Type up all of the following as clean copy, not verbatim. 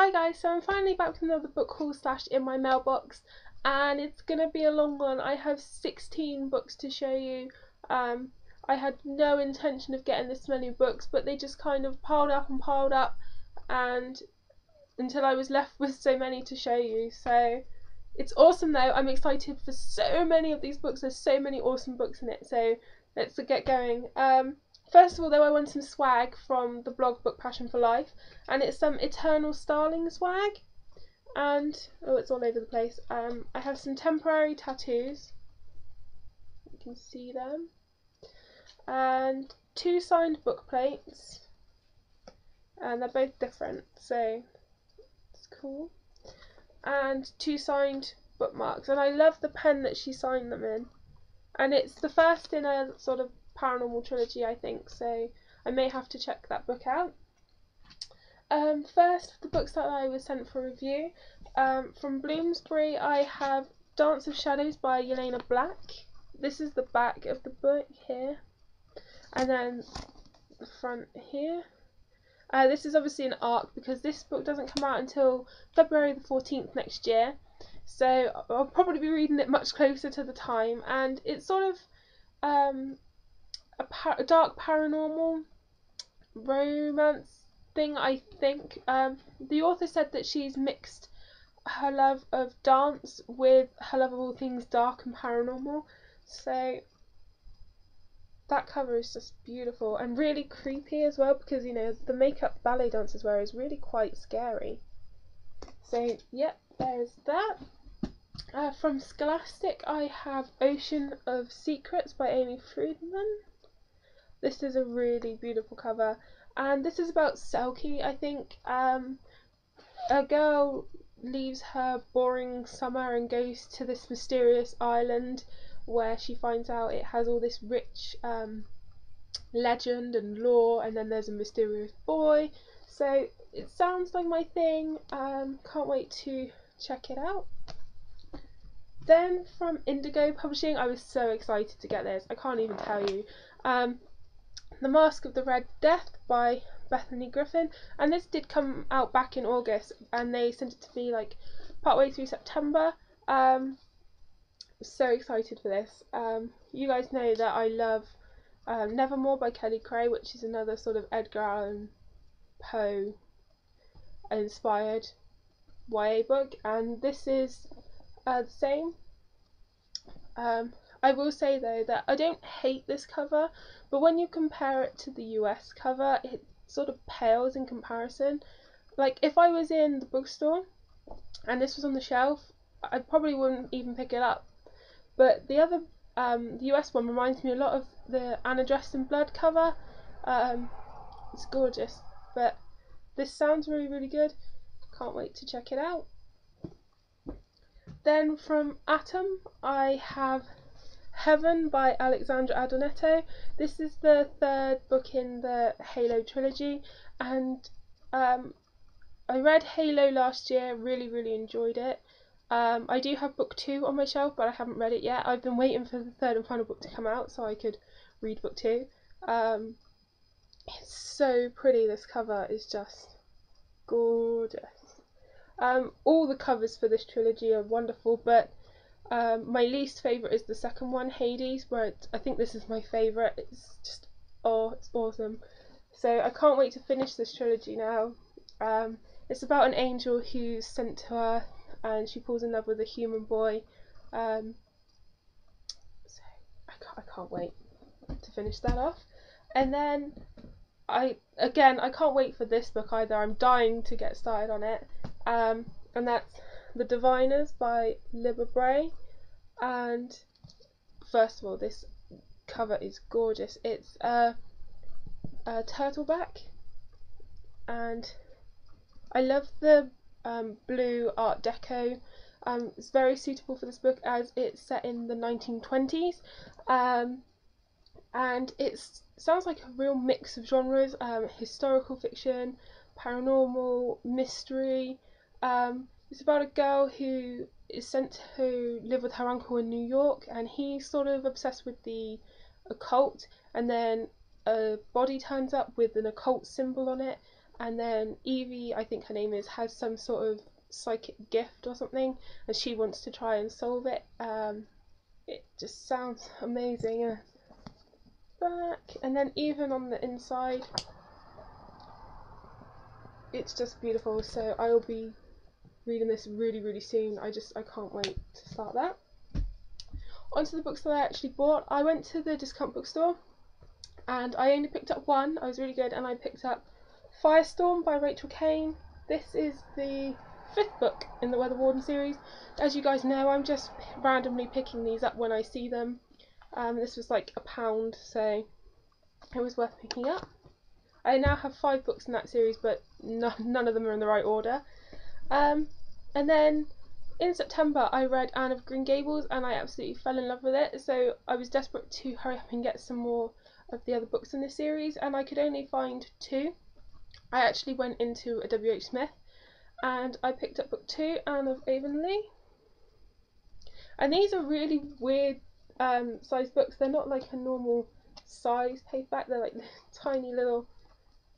Hi guys, so I'm finally back with another book haul slash in my mailbox, and it's gonna be a long one. I have 16 books to show you. I had no intention of getting this many books, but they just kind of piled up and until I was left with so many to show you. So it's awesome though. I'm excited for so many of these books. There's so many awesome books in it, so let's get going. First of all though, I want some swag from the blog Book Passion for Life, and it's some Eternal Starling swag, and oh, it's all over the place. I have some temporary tattoos, you can see them, and 2 signed book plates, and they're both different, so it's cool, and 2 signed bookmarks, and I love the pen that she signed them in, and it's the first in a sort of paranormal trilogy, I think, so I may have to check that book out. First, the books that I was sent for review, from Bloomsbury, I have Dance of Shadows by Yelena Black. This is the back of the book here, and then the front here. This is obviously an arc because this book doesn't come out until February the 14th next year, so I'll probably be reading it much closer to the time, and it's sort of a dark paranormal romance thing, I think. The author said that she's mixed her love of dance with her love of all things dark and paranormal, so that cover is just beautiful and really creepy as well, because you know the makeup ballet dancers wear is really quite scary. So yep, there's that. From Scholastic, I have Ocean of Secrets by Amy Friedman. This is a really beautiful cover, and this is about Selkie, I think. A girl leaves her boring summer and goes to this mysterious island where she finds out it has all this rich legend and lore, and then there's a mysterious boy. So it sounds like my thing. Can't wait to check it out. Then from Indigo Publishing, I was so excited to get this, I can't even tell you. The Mask of the Red Death by Bethany Griffin, and this did come out back in August, and they sent it to me like partway through September. So excited for this. You guys know that I love Nevermore by Kelly Cray, which is another sort of Edgar Allan Poe inspired YA book, and this is the same. I will say though that I don't hate this cover, but when you compare it to the US cover, it sort of pales in comparison. Like if I was in the bookstore and this was on the shelf, I probably wouldn't even pick it up. But the other, the US one reminds me a lot of the Anna Dressed in Blood cover. It's gorgeous, but this sounds really good. Can't wait to check it out. Then from Atom, I have Heaven by Alexandra Adornetto. This is the 3rd book in the Halo trilogy, and I read Halo last year, really enjoyed it. I do have book 2 on my shelf, but I haven't read it yet. I've been waiting for the 3rd and final book to come out so I could read book 2. It's so pretty, this cover is just gorgeous. All the covers for this trilogy are wonderful, but my least favourite is the second one, Hades, where I think this is my favourite. It's just, oh, it's awesome. So I can't wait to finish this trilogy now. It's about an angel who's sent to Earth, and she falls in love with a human boy. So I can't wait to finish that off. And then I can't wait for this book either. I'm dying to get started on it. And that's The Diviners by Libba Bray. And first of all, this cover is gorgeous. It's a turtleback, and I love the blue Art Deco. It's very suitable for this book as it's set in the 1920s, and it sounds like a real mix of genres, historical fiction, paranormal, mystery. It's about a girl who is sent to live with her uncle in New York, and he's sort of obsessed with the occult, and then a body turns up with an occult symbol on it, and then Evie, I think her name is, has some sort of psychic gift or something, and she wants to try and solve it. It just sounds amazing. Back, and then even on the inside, it's just beautiful. So I will be reading this really soon. I can't wait to start that. Onto the books that I actually bought. I went to the discount bookstore and I only picked up one. I was really good, and I picked up Firestorm by Rachel Caine. This is the 5th book in the Weather Warden series. As you guys know, I'm just randomly picking these up when I see them. This was like £1, so it was worth picking up. I now have 5 books in that series, but none of them are in the right order. And then in September I read Anne of Green Gables and I absolutely fell in love with it, so I was desperate to hurry up and get some more of the other books in this series, and I could only find 2. I actually went into a WH Smith and I picked up book 2, Anne of Avonlea. And these are really weird size books. They're not like a normal size paperback, they're like tiny little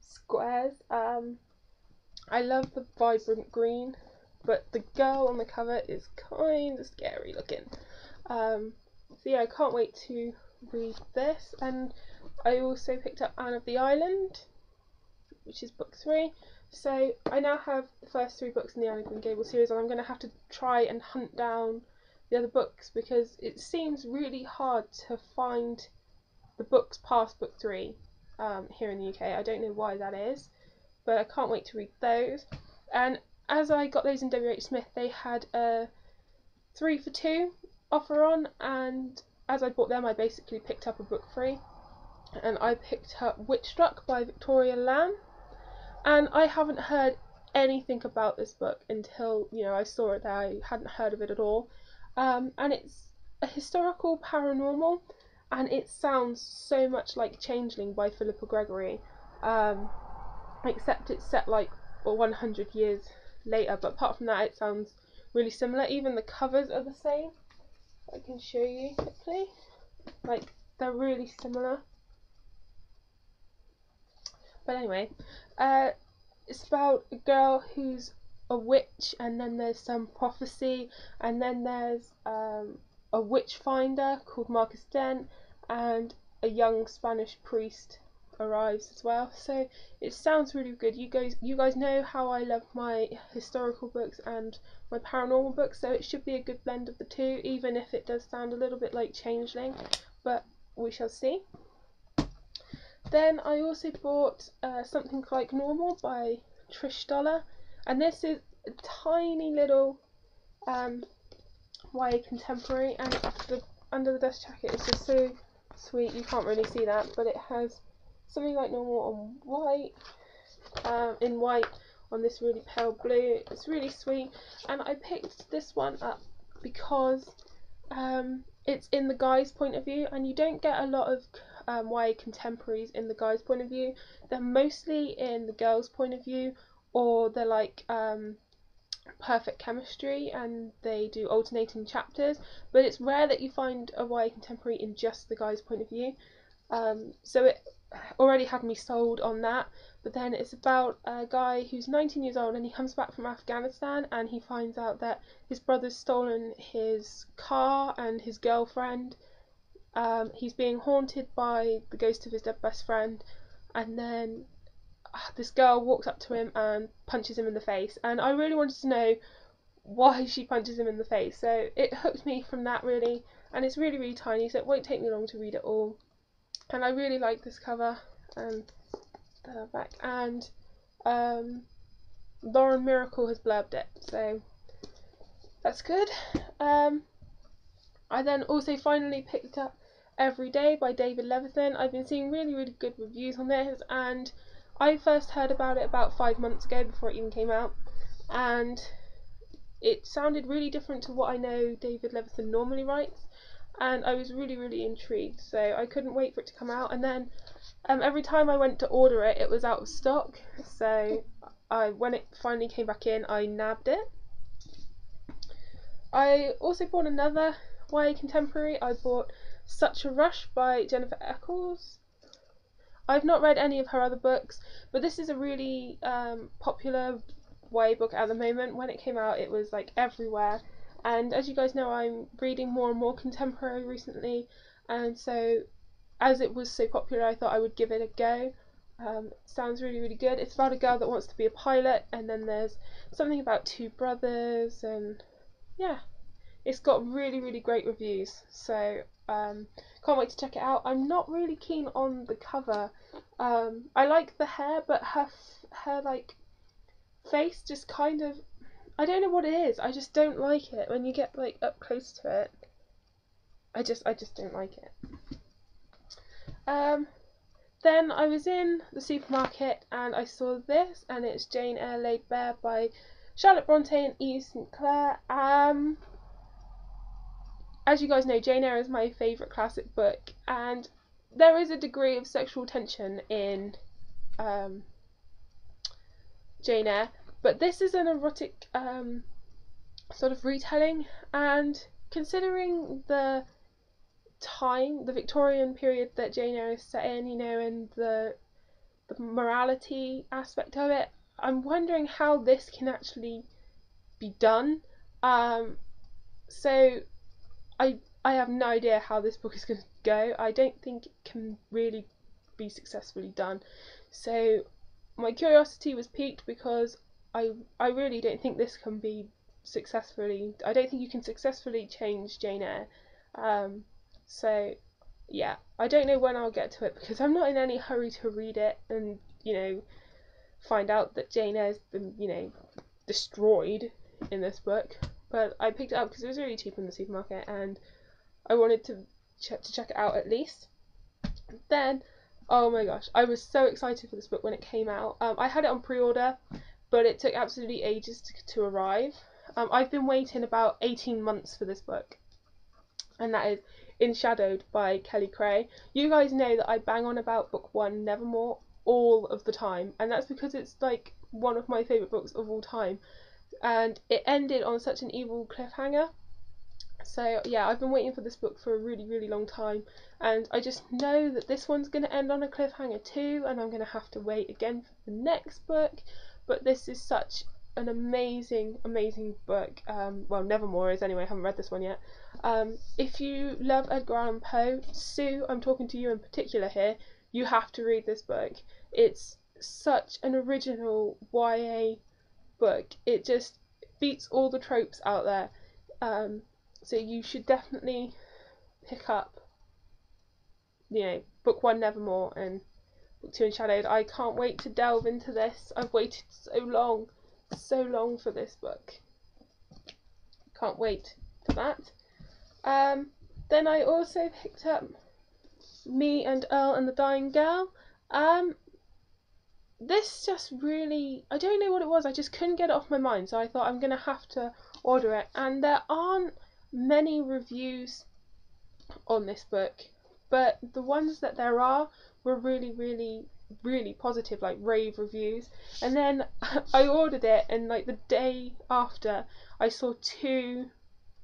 squares. I love the vibrant green, but the girl on the cover is kind of scary looking. So yeah, I can't wait to read this. And I also picked up Anne of the Island, which is book 3. So I now have the first 3 books in the Anne of Green Gables series, and I'm going to have to try and hunt down the other books because it seems really hard to find the books past book 3 here in the UK. I don't know why that is, but I can't wait to read those. And as I got those in WH Smith, they had a 3 for 2 offer on, and as I bought them I basically picked up a book free, and I picked up Witchstruck by Victoria Lamb. And I haven't heard anything about this book until, you know, I saw it there. I hadn't heard of it at all. And it's a historical paranormal, and it sounds so much like Changeling by Philippa Gregory, except it's set like 100 years later. But apart from that, it sounds really similar. Even the covers are the same. I can show you quickly. Like, they're really similar. But anyway, it's about a girl who's a witch, and then there's some prophecy, and then there's a witch finder called Marcus Dent, and a young Spanish priest arrives as well. So it sounds really good. You guys know how I love my historical books and my paranormal books, so it should be a good blend of the two, even if it does sound a little bit like Changeling, but we shall see. Then I also bought Something Like Normal by Trish Dollar, and this is a tiny little YA contemporary, and under the dust jacket is just so sweet. You can't really see that, but it has Something Like Normal on white, in white on this really pale blue. It's really sweet, and I picked this one up because it's in the guy's point of view, and you don't get a lot of YA contemporaries in the guy's point of view. They're mostly in the girl's point of view, or they're like perfect chemistry and they do alternating chapters, but it's rare that you find a YA contemporary in just the guy's point of view. So it already had me sold on that. But then it's about a guy who's 19 years old and he comes back from Afghanistan, and he finds out that his brother's stolen his car and his girlfriend. He's being haunted by the ghost of his dead best friend, and then this girl walks up to him and punches him in the face, and I really wanted to know why she punches him in the face, so it hooked me from that really. And it's really tiny, so it won't take me long to read it all, and I really like this cover and the back, and Lauren Miracle has blurbed it, so that's good. I then also finally picked up Every Day by David Levithan. I've been seeing really good reviews on this, and I first heard about it about 5 months ago before it even came out, and it sounded really different to what I know David Levithan normally writes, and I was really intrigued, so I couldn't wait for it to come out. And then every time I went to order it, it was out of stock, so when it finally came back in, I nabbed it. I also bought another YA contemporary. I bought Such a Rush by Jennifer Eccles. I've not read any of her other books, but this is a really popular YA book at the moment. When it came out, it was like everywhere, and as you guys know, I'm reading more and more contemporary recently, and so as it was so popular, I thought I would give it a go. Sounds really, really good. It's about a girl that wants to be a pilot, and then there's something about two brothers, and yeah, it's got really, really great reviews. So can't wait to check it out. I'm not really keen on the cover. I like the hair, but her like face just kind of, I don't know what it is. I just don't like it when you get like up close to it. I just don't like it. Then I was in the supermarket and I saw this, and it's Jane Eyre Laid Bare by Charlotte Bronte and Eve St. Clair. As you guys know, Jane Eyre is my favourite classic book, and there is a degree of sexual tension in Jane Eyre, but this is an erotic sort of retelling, and considering the time, the Victorian period that Jane Eyre is set in, you know, and the morality aspect of it, I'm wondering how this can actually be done. So I have no idea how this book is going to go. I don't think it can really be successfully done. So my curiosity was piqued because I really don't think this can be successfully. I don't think you can successfully change Jane Eyre. So yeah, I don't know when I'll get to it because I'm not in any hurry to read it and, you know, find out that Jane Eyre's been, you know, destroyed in this book. But I picked it up because it was really cheap in the supermarket and I wanted to check it out at least. Then, oh my gosh, I was so excited for this book when it came out. I had it on pre-order, but it took absolutely ages to arrive. I've been waiting about 18 months for this book, and that is In Shadowed by Kelly Cray. You guys know that I bang on about book 1, Nevermore, all of the time, and that's because it's like one of my favourite books of all time, and it ended on such an evil cliffhanger. So yeah, I've been waiting for this book for a really, really long time, and I just know that this one's going to end on a cliffhanger too, and I'm going to have to wait again for the next book. But this is such an amazing, amazing book. Well, Nevermore is anyway. I haven't read this one yet. If you love Edgar Allan Poe, Sue, I'm talking to you in particular here. You have to read this book. It's such an original YA book. It just beats all the tropes out there. So you should definitely pick up, you know, book 1 Nevermore and book 2 Shadowed. I can't wait to delve into this. I've waited so long for this book. Can't wait for that. Then I also picked up Me and Earl and the Dying Girl. This just really, I don't know what it was, I just couldn't get it off my mind, so I thought I'm gonna have to order it. And there aren't many reviews on this book, but the ones that there are were really, really, really positive, like rave reviews. And then I ordered it, and like the day after I saw 2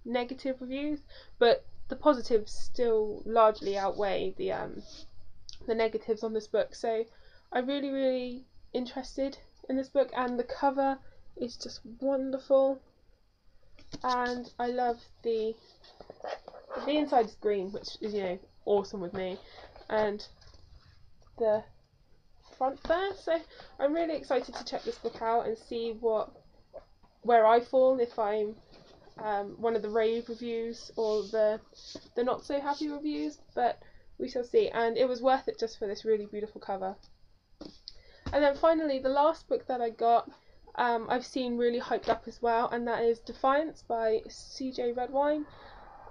negative reviews, but the positives still largely outweigh the negatives on this book. So I'm really, really interested in this book, and the cover is just wonderful, and I love the inside is green, which is, you know, awesome with me, and the front there. So I'm really excited to check this book out and see where I fall, if I'm one of the rave reviews or the not so happy reviews, but we shall see. And it was worth it just for this really beautiful cover. And then finally, the last book that I got, I've seen really hyped up as well, and that is Defiance by CJ Redwine.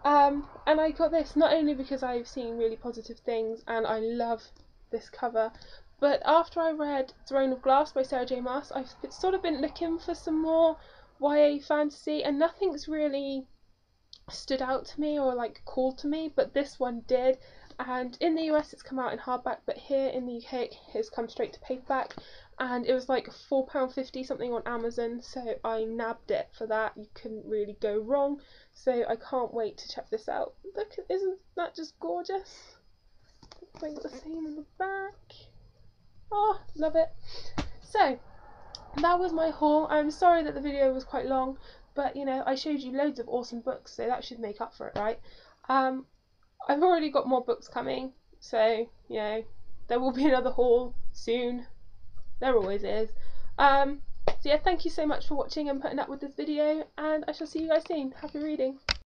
And I got this not only because I've seen really positive things and I love this cover, but after I read Throne of Glass by Sarah J Maas, I've sort of been looking for some more YA fantasy, and nothing's really stood out to me or like called to me, but this one did. And in the US it's come out in hardback, but here in the UK it's come straight to paperback, and it was like £4.50 something on Amazon, so I nabbed it for that. You couldn't really go wrong, so I can't wait to check this out. Look, isn't that just gorgeous? I've got the same in the back. Oh, love it. So that was my haul. I'm sorry that the video was quite long, but you know, I showed you loads of awesome books, so that should make up for it, right? I've already got more books coming, so you know, there will be another haul soon. There always is. So yeah, thank you so much for watching and putting up with this video, and I shall see you guys soon. Happy reading.